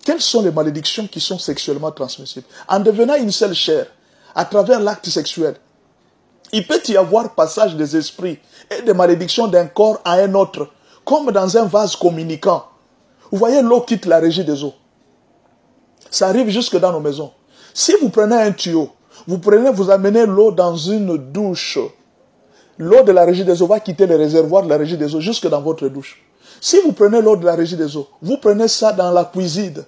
Quelles sont les malédictions qui sont sexuellement transmissibles? En devenant une seule chair, à travers l'acte sexuel, il peut y avoir passage des esprits et des malédictions d'un corps à un autre, comme dans un vase communicant. Vous voyez, l'eau quitte la régie des eaux. Ça arrive jusque dans nos maisons. Si vous prenez un tuyau, vous amenez l'eau dans une douche, l'eau de la régie des eaux va quitter le réservoir de la régie des eaux jusque dans votre douche. Si vous prenez l'eau de la régie des eaux, vous prenez ça dans la cuisine,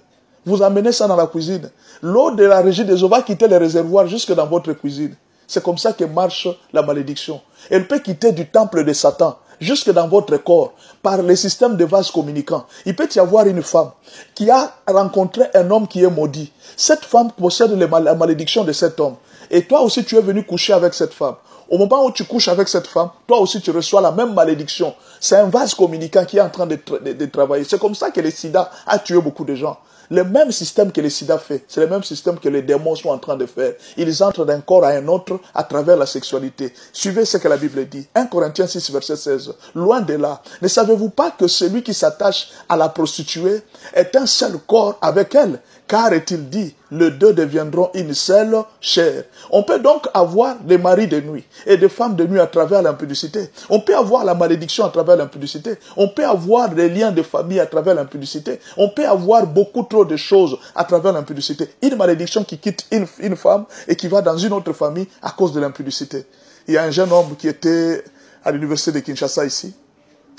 vous amenez ça dans la cuisine, l'eau de la régie des eaux va quitter le réservoir jusque dans votre cuisine. C'est comme ça que marche la malédiction. Elle peut quitter du temple de Satan jusque dans votre corps par le système de vases communicants. Il peut y avoir une femme qui a rencontré un homme qui est maudit. Cette femme possède la malédiction de cet homme. Et toi aussi, tu es venu coucher avec cette femme. Au moment où tu couches avec cette femme, toi aussi tu reçois la même malédiction. C'est un vase communicant qui est en train de travailler. C'est comme ça que le sida a tué beaucoup de gens. Le même système que le sida fait, c'est le même système que les démons sont en train de faire. Ils entrent d'un corps à un autre à travers la sexualité. Suivez ce que la Bible dit. 1 Corinthiens 6, verset 16. Loin de là, ne savez-vous pas que celui qui s'attache à la prostituée est un seul corps avec elle? Car est-il dit, les deux deviendront une seule chair. On peut donc avoir des maris de nuit et des femmes de nuit à travers l'impudicité. On peut avoir la malédiction à travers l'impudicité. On peut avoir des liens de famille à travers l'impudicité. On peut avoir beaucoup trop de choses à travers l'impudicité. Une malédiction qui quitte une femme et qui va dans une autre famille à cause de l'impudicité. Il y a un jeune homme qui était à l'université de Kinshasa ici.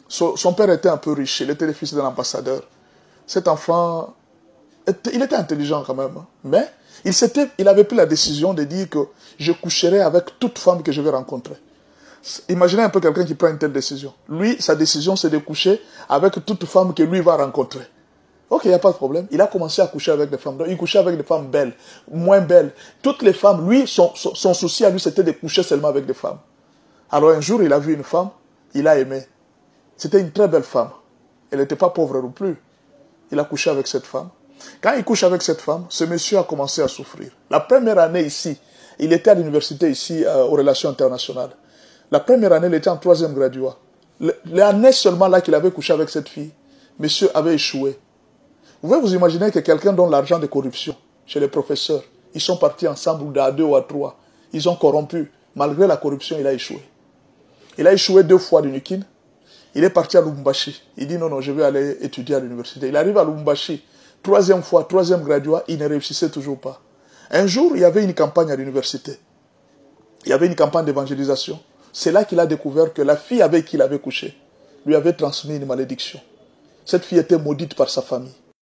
Son père était un peu riche. Il était le fils d'un ambassadeur. Cet enfant... il était intelligent quand même, mais il avait pris la décision de dire que je coucherai avec toute femme que je vais rencontrer. Imaginez un peu quelqu'un qui prend une telle décision. Lui, sa décision, c'est de coucher avec toute femme que lui va rencontrer. Ok, il n'y a pas de problème. Il a commencé à coucher avec des femmes. Donc, il couchait avec des femmes belles, moins belles. Toutes les femmes, lui, son souci à lui, c'était de coucher seulement avec des femmes. Alors un jour, il a vu une femme, il a aimé. C'était une très belle femme. Elle n'était pas pauvre non plus. Il a couché avec cette femme. Quand il couche avec cette femme, ce monsieur a commencé à souffrir. La première année ici, il était à l'université ici, aux relations internationales. La première année, il était en 3e graduat. L'année seulement là qu'il avait couché avec cette fille, monsieur avait échoué. Vous pouvez vous imaginer que quelqu'un donne l'argent de corruption chez les professeurs. Ils sont partis ensemble à 2 ou à 3. Ils ont corrompu. Malgré la corruption, il a échoué. Il a échoué 2 fois d'Unikin. Il est parti à Lubumbashi. Il dit non, je vais aller étudier à l'université. Il arrive à Lubumbashi. 3e fois, 3e graduat, il ne réussissait toujours pas. Un jour, il y avait une campagne à l'université. Il y avait une campagne d'évangélisation. C'est là qu'il a découvert que la fille avec qui il avait couché lui avait transmis une malédiction. Cette fille était maudite par sa famille.